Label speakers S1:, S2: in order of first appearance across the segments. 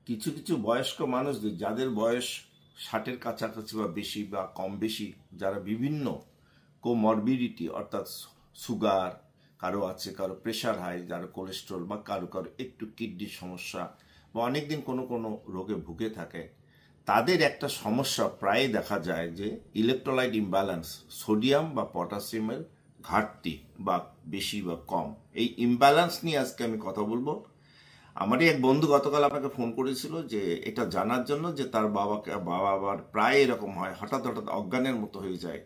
S1: কিছু কিছু বয়স্ক মানুষদের যাদের বয়স 60-এর কাছাকাছি বা বেশি বা কম বেশি, যারা বিভিন্ন কোমরবিডিটি অর্থাৎ সুগার কারো আছে, কারো প্রেশার হাই, যারা কোলেস্ট্রল বা কারো কারো একটু কিডনির সমস্যা বা অনেকদিন কোনো কোনো রোগে ভুগে থাকে, তাদের একটা সমস্যা প্রায় দেখা যায় যে ইলেকট্রোলাইট ইমব্যালেন্স, সোডিয়াম বা পটাশিয়ামের ঘাটতি বা বেশি বা কম। এই ইমব্যালেন্স নিয়ে আজকে আমি কথা বলবো। আমারই এক বন্ধু গতকাল আপনাকে ফোন করেছিল যে এটা জানার জন্য যে তার বাবা আবার প্রায় এরকম হয়, হঠাৎ হঠাৎ অজ্ঞানের মতো হয়ে যায়।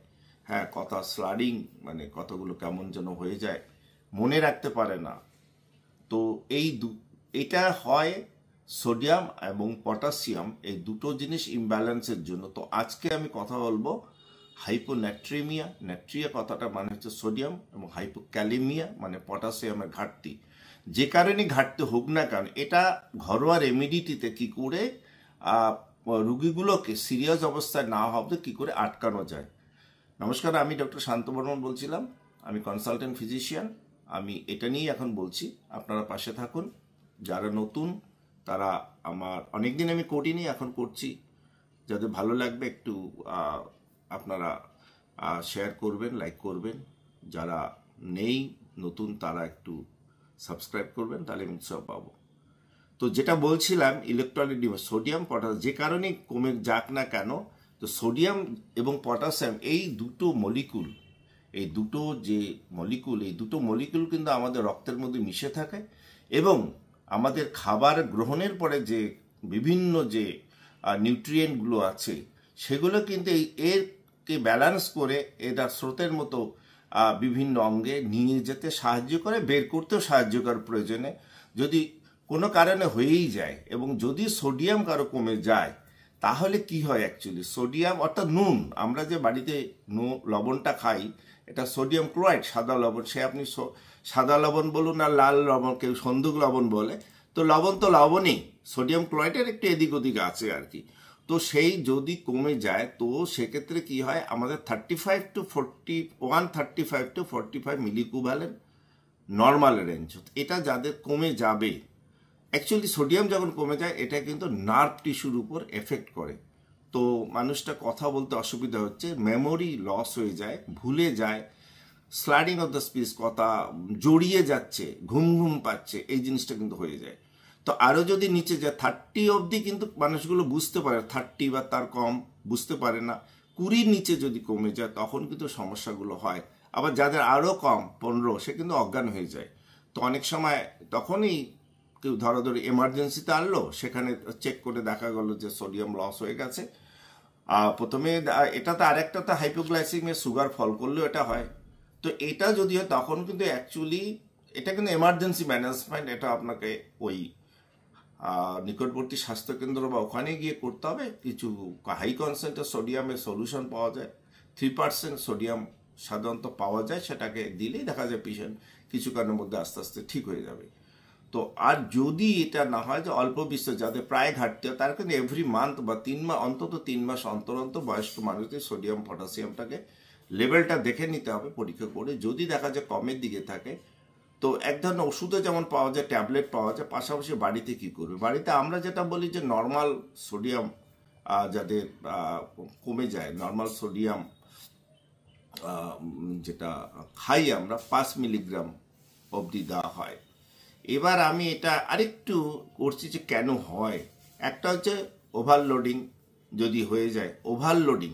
S1: হ্যাঁ, কথা স্লাডিং, মানে কথাগুলো কেমন যেন হয়ে যায়, মনে রাখতে পারে না। তো এটা হয় সোডিয়াম এবং পটাশিয়াম, এই দুটো জিনিস ইমব্যালেন্সের জন্য। তো আজকে আমি কথা বলবো হাইপোন্যাট্রিমিয়া। ন্যাট্রিয়া কথাটা মানে হচ্ছে সোডিয়াম, এবং হাইপোক্যালেমিয়া মানে পটাশিয়ামের ঘাটতি। যে কারণে ঘাটতি হোক না কেন, এটা ঘরোয়া রেমিডিটিতে কি করে রুগীগুলোকে সিরিয়াস অবস্থায় না হবে কি করে আটকানো যায়। নমস্কার, আমি ডক্টর শান্ত বর্মন বলছিলাম। আমি কনসালটেন্ট ফিজিশিয়ান। আমি এটা নিয়েই এখন বলছি, আপনারা পাশে থাকুন। যারা নতুন তারা আমার অনেকদিন আমি করিনি, এখন করছি। যাদের ভালো লাগবে একটু আপনারা শেয়ার করবেন, লাইক করবেন। যারা নেই নতুন তারা একটু সাবস্ক্রাইব করবেন, তাহলে আমি সব পাবো। তো যেটা বলছিলাম, ইলেকট্রোলাইট সোডিয়াম পটাশিয়াম যে কারণে কমে যাক না কেন, তো সোডিয়াম এবং পটাশিয়াম এই দুটো মলিকুল, এই দুটো মলিকুল কিন্তু আমাদের রক্তের মধ্যে মিশে থাকে, এবং আমাদের খাবার গ্রহণের পরে যে বিভিন্ন যে নিউট্রিয়েন্টগুলো আছে সেগুলো কিন্তু এরকে ব্যালেন্স করে এটা স্রোতের মতো বিভিন্ন অঙ্গে নিয়ে যেতে সাহায্য করে, বের করতেও সাহায্য করার প্রয়োজনে যদি কোনো কারণে হয়েই যায়। এবং যদি সোডিয়াম কারো কমে যায় তাহলে কি হয়, অ্যাকচুয়ালি সোডিয়াম অর্থাৎ নুন, আমরা যে বাড়িতে লবণটা খাই এটা সোডিয়াম ক্লোরাইড, সাদা লবণ। সে আপনি সাদা লবণ বলুন আর লাল লবণ, কেউ সন্দুক লবণ বলে, তো লবণ তো লবণই, সোডিয়াম ক্লোরাইডের একটু এদিক ওদিক আছে আর কি। তো সেই যদি কমে যায় তো সেক্ষেত্রে কি হয়, আমাদের 35 to 45 মিলিকুভ্যালেন্ট নর্মাল রেঞ্জ, এটা যাদের কমে যাবে। অ্যাকচুয়ালি সোডিয়াম যখন কমে যায় এটা কিন্তু নার্ভ টিস্যুর উপর এফেক্ট করে। তো মানুষটা কথা বলতে অসুবিধা হচ্ছে, মেমোরি লস হয়ে যায়, ভুলে যায়, স্লাইডিং অফ দ্য স্পিচ, কথা জড়িয়ে যাচ্ছে, ঘুম ঘুম পাচ্ছে, এই জিনিসটা কিন্তু হয়ে যায়। তো আরও যদি নিচে যায় 30 অবধি কিন্তু মানুষগুলো বুঝতে পারে, 30 বা তার কম বুঝতে পারে না। 20-র নিচে যদি কমে যায় তখন কিন্তু সমস্যাগুলো হয়। আবার যাদের আরও কম 15, সে কিন্তু অজ্ঞান হয়ে যায়। তো অনেক সময় তখনই কেউ ধরাধরি এমার্জেন্সিতে আনলো, সেখানে চেক করে দেখা গেল যে সোডিয়াম লস হয়ে গেছে। প্রথমে এটাতে আরেকটাতে হাইপোগ্লাইসেমিয়া, সুগার ফল করলেও এটা হয়। তো এটা যদি হয় তখন কিন্তু অ্যাকচুয়ালি এটা কিন্তু এমার্জেন্সি ম্যানেজমেন্ট, এটা আপনাকে ওই নিকটবর্তী স্বাস্থ্যকেন্দ্র বা ওখানে গিয়ে করতে হবে। কিছু হাই কনসেন্ট্রেট সোডিয়ামের সলিউশন পাওয়া যায়, 3% সোডিয়াম সাধারণত পাওয়া যায়, সেটাকে দিলেই দেখা যায় পেশেন্ট কিছুক্ষণের মধ্যে আস্তে আস্তে ঠিক হয়ে যাবে। তো আর যদি এটা না হয় যে অল্প বিস্তর যাদের প্রায় ঘাটতি হয়, তার কিন্তু এভরি মান্থ বা 3 মাস অন্তত 3 মাস অন্তর অন্তর বয়স্ক মানুষদের সোডিয়াম পটাশিয়ামটাকে লেভেলটা দেখে নিতে হবে পরীক্ষা করে। যদি দেখা যায় কমের দিকে থাকে তো এক ধরনের ওষুধও যেমন পাওয়া যায়, ট্যাবলেট পাওয়া যায়, পাশাপাশি বাড়িতে কি করবে, বাড়িতে আমরা যেটা বলি যে নর্মাল সোডিয়াম যাদের কমে যায়, নর্মাল সোডিয়াম যেটা খাই আমরা 5 মিলিগ্রাম অবধি দেওয়া হয়। এবার আমি এটা আরেকটু করছি যে কেন হয়। একটা হচ্ছে ওভারলোডিং, যদি হয়ে যায় ওভারলোডিং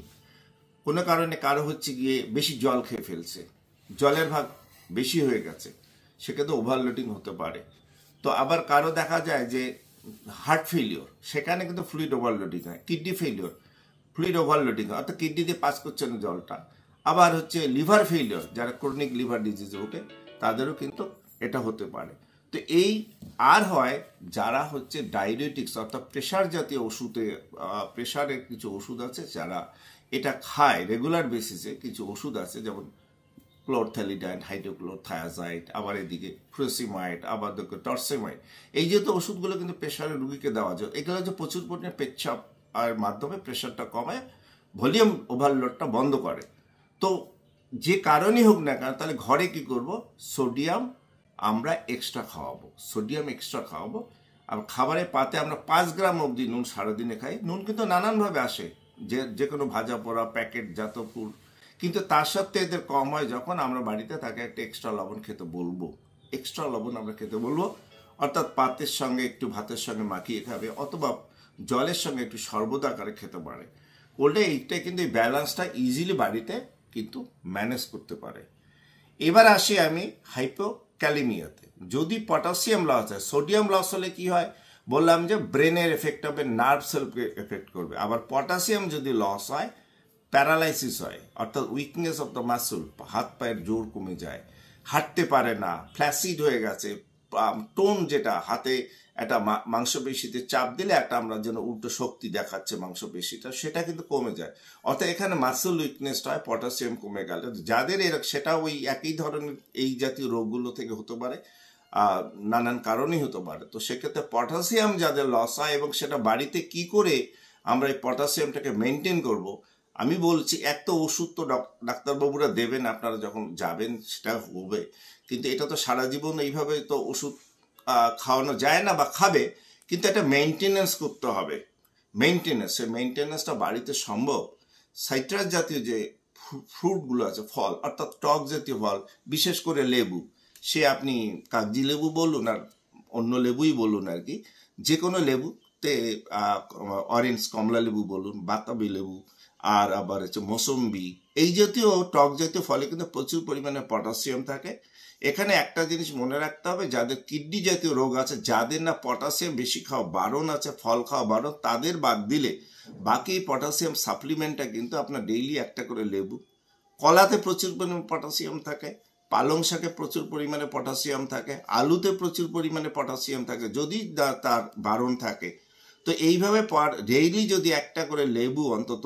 S1: কোনো কারণে, কারো হচ্ছে গিয়ে বেশি জল খেয়ে ফেলছে, জলের ভাগ বেশি হয়ে গেছে, সেক্ষেত্রে ওভারলোডিং হতে পারে। তো আবার কারো দেখা যায় যে হার্ট ফেলিওর, সেখানে কিন্তু ফ্লুইড ওভারলোডিং হয়। কিডনি ফেলিওর, ফ্লুইড ওভারলোডিং হয়, অর্থাৎ কিডনি দিয়ে পাস করছে না জলটা। আবার হচ্ছে লিভার ফেলিওর, যারা ক্রনিক লিভার ডিজিজে ওঠে তাদেরও কিন্তু এটা হতে পারে। তো এই আর হয় যারা হচ্ছে ডায়াবেটিক্স অর্থাৎ প্রেশার জাতীয় ওষুধে, প্রেশারের কিছু ওষুধ আছে, যারা এটা খায় রেগুলার বেসিসে, কিছু ওষুধ আছে যেমন ক্লোরথ্যালিডাইন, হাইড্রোক্লোরথায়াজাইড, আবার এদিকে ফ্রোসিমাইড, আবার দেখো টর্সেমাইড, এই যেহেতু ওষুধগুলো কিন্তু প্রেশারের রুগীকে দেওয়া যায়। এগুলো হচ্ছে প্রচুর পরিমাণে পেচ্ছাপ আর মাধ্যমে প্রেশারটা কমায়, ভলিউম ওভারলোডটা বন্ধ করে। তো যে কারণেই হোক না কেন, তাহলে ঘরে কি করব, সোডিয়াম আমরা এক্সট্রা খাওয়াবো, সোডিয়াম এক্সট্রা খাওয়াবো। আর খাবারের পাতে আমরা 5 গ্রাম অবধি নুন সারাদিনে খাই। নুন কিন্তু নানানভাবে আসে, যে কোনো ভাজা পোড়া প্যাকেটজাত ফুড, কিন্তু তার সত্ত্বেও এদের কম হয় যখন আমরা বাড়িতে তাকে একটা এক্সট্রা লবণ খেতে বলবো। এক্সট্রা লবণ আমরা খেতে বলবো, অর্থাৎ পাতের সঙ্গে একটু ভাতের সঙ্গে মাখিয়ে খাবে, অথবা জলের সঙ্গে একটু শরবত আকারে খেতে পারে। করলে এইটা কিন্তু এই ব্যালেন্সটা ইজিলি বাড়িতে কিন্তু ম্যানেজ করতে পারে। এবার আসি আমি হাইপোক্যালিমিয়াতে। যদি পটাশিয়াম লস হয়, সোডিয়াম লস হলে কি হয় বললাম যে ব্রেনের এফেক্ট হবে, নার্ভ সেলকে এফেক্ট করবে। আবার পটাশিয়াম যদি লস হয়, প্যারালাইসিস হয়, অর্থাৎ উইকনেস অফ দ্য মাসল, হাত পায়ের জোর কমে যায়, হাঁটতে পারে না, ফ্ল্যাসিড হয়ে গেছে, টোন যেটা হাতে একটা মাংসপেশিতে চাপ দিলে একটা আমরা যেন উল্টো শক্তি দেখাচ্ছে মাংসপেশিটা, সেটা কিন্তু কমে যায়। অর্থাৎ এখানে মাসল উইকনেসটা হয় পটাশিয়াম কমে গেলে। যাদের সেটা ওই একই ধরনের এই জাতীয় রোগগুলো থেকে হতে পারে, নানান কারণেই হতে পারে। তো সেক্ষেত্রে পটাশিয়াম যাদের লস হয়, এবং সেটা বাড়িতে কি করে আমরা এই পটাশিয়ামটাকে মেনটেন করব, আমি বলছি এক তো ওষুধ তো ডাক্তারবাবুরা দেবেন, আপনারা যখন যাবেন সেটা হবে, কিন্তু এটা তো সারা জীবন এইভাবে তো ওষুধ খাওয়ানো যায় না, বা খাবে, কিন্তু একটা মেনটেনেন্স করতে হবে। সেই মেনটেনেন্সটা বাড়িতে সম্ভব। সাইট্রাস জাতীয় যে ফ্রুটগুলো আছে, ফল, অর্থাৎ টক জাতীয় ফল, বিশেষ করে লেবু, সে আপনি কাগজি লেবু বলুন আর অন্য লেবুই বলুন আর কি, যে কোনো লেবুতে, অরেঞ্জ কমলা লেবু বলুন, বাতাবি লেবু, আর আবার হচ্ছে মৌসম্বি, এই জাতীয় টক জাতীয় ফলে কিন্তু প্রচুর পরিমাণে পটাশিয়াম থাকে। এখানে একটা জিনিস মনে রাখতে হবে, যাদের কিডনি জাতীয় রোগ আছে, যাদের না পটাশিয়াম বেশি খাওয়া বারণ আছে, ফল খাওয়া বারণ, তাদের বাদ দিলে বাকি পটাশিয়াম সাপ্লিমেন্টটা কিন্তু আপনার ডেইলি একটা করে লেবু, কলাতে প্রচুর পরিমাণে পটাশিয়াম থাকে, পালং শাকে প্রচুর পরিমাণে পটাশিয়াম থাকে, আলুতে প্রচুর পরিমাণে পটাশিয়াম থাকে যদি তার বারণ থাকে। তো এইভাবে ডেইলি যদি একটা করে লেবু, অন্তত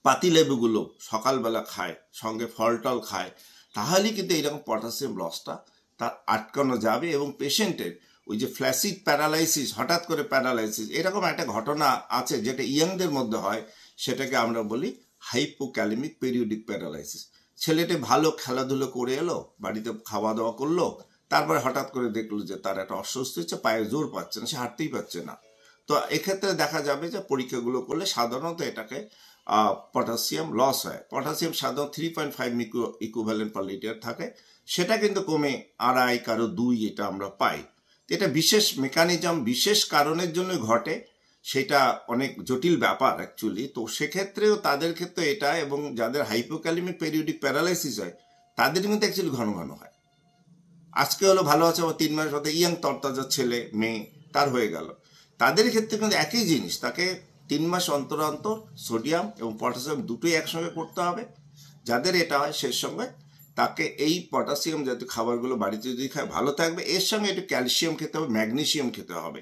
S1: পাতি লেবুগুলো সকালবেলা খায়, সঙ্গে ফল টল খায়, তাহলে কিন্তু এইরকম পটাশিয়াম লসটা তার আটকানো যাবে। এবং পেশেন্টের ওই যে ফ্ল্যাসিড প্যারালাইসিস, হঠাৎ করে প্যারালাইসিস, এরকম একটা ঘটনা আছে যেটা ইয়াংদের মধ্যে হয়, সেটাকে আমরা বলি হাইপোক্যালিমিক পেরিওডিক প্যারালাইসিস। ছেলেটি ভালো খেলাধুলো করে এলো, বাড়িতে খাওয়া দাওয়া করলো, তারপরে হঠাৎ করে দেখলো যে তার একটা অস্বস্তি হচ্ছে, পায়ে জোর পাচ্ছে না, সে হাঁটতেই পারছে না। তো এক্ষেত্রে দেখা যাবে যে পরীক্ষাগুলো করলে সাধারণত এটাকে পটাশিয়াম লস হয়। পটাশিয়াম সাধারণত 3.5 ইকুইভ্যালেন্ট পার লিটার থাকে, সেটা কিন্তু কমে 2.5, কারো 2, এটা আমরা পাই। এটা বিশেষ মেকানিজম, বিশেষ কারণের জন্য ঘটে, সেটা অনেক জটিল ব্যাপার অ্যাকচুয়ালি। তো সেক্ষেত্রেও তাদের ক্ষেত্রে এটা, এবং যাদের হাইপোক্যালিমিক পেরিওডিক প্যারালাইসিস হয় তাদের কিন্তু অ্যাকচুয়ালি ঘন ঘন হয়। আজকে হলো ভালো আছে, আবার 3 মাস বাদে ইয়াং তরতাজা ছেলে মেয়ে তার হয়ে গেল, তাদের ক্ষেত্রে কিন্তু একই জিনিস, তাকে 3 মাস অন্তর অন্তর সোডিয়াম এবং পটাশিয়াম দুটোই একসঙ্গে করতে হবে। যাদের এটা হয় সেই সঙ্গে তাকে এই পটাশিয়াম জাতীয় খাবারগুলো বাড়িতে যদি খায় ভালো থাকবে। এর সঙ্গে একটু ক্যালসিয়াম খেতে হবে, ম্যাগনেসিয়াম খেতে হবে,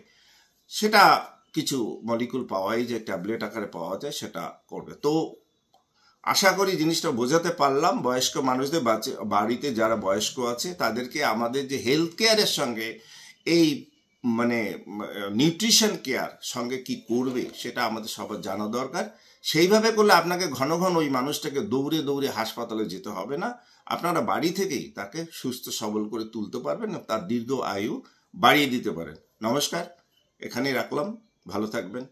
S1: সেটা কিছু মলিকুল পাওয়াই যে ট্যাবলেট আকারে পাওয়া যায়, সেটা করবে। তো আশা করি জিনিসটা বোঝাতে পারলাম। বয়স্ক মানুষদের বাড়িতে যারা বয়স্ক আছে তাদেরকে আমাদের যে হেলথ কেয়ারের সঙ্গে এই মানে নিউট্রিশন কেয়ার সঙ্গে কি করবে সেটা আমাদের সবার জানা দরকার। সেইভাবে করলে আপনাকে ঘন ঘন ওই মানুষটাকে দৌড়ে দৌড়ে হাসপাতালে যেতে হবে না, আপনারা বাড়ি থেকেই তাকে সুস্থ সবল করে তুলতে পারবেন, তার দীর্ঘ আয়ু বাড়িয়ে দিতে পারেন। নমস্কার, এখানেই রাখলাম, ভালো থাকবেন।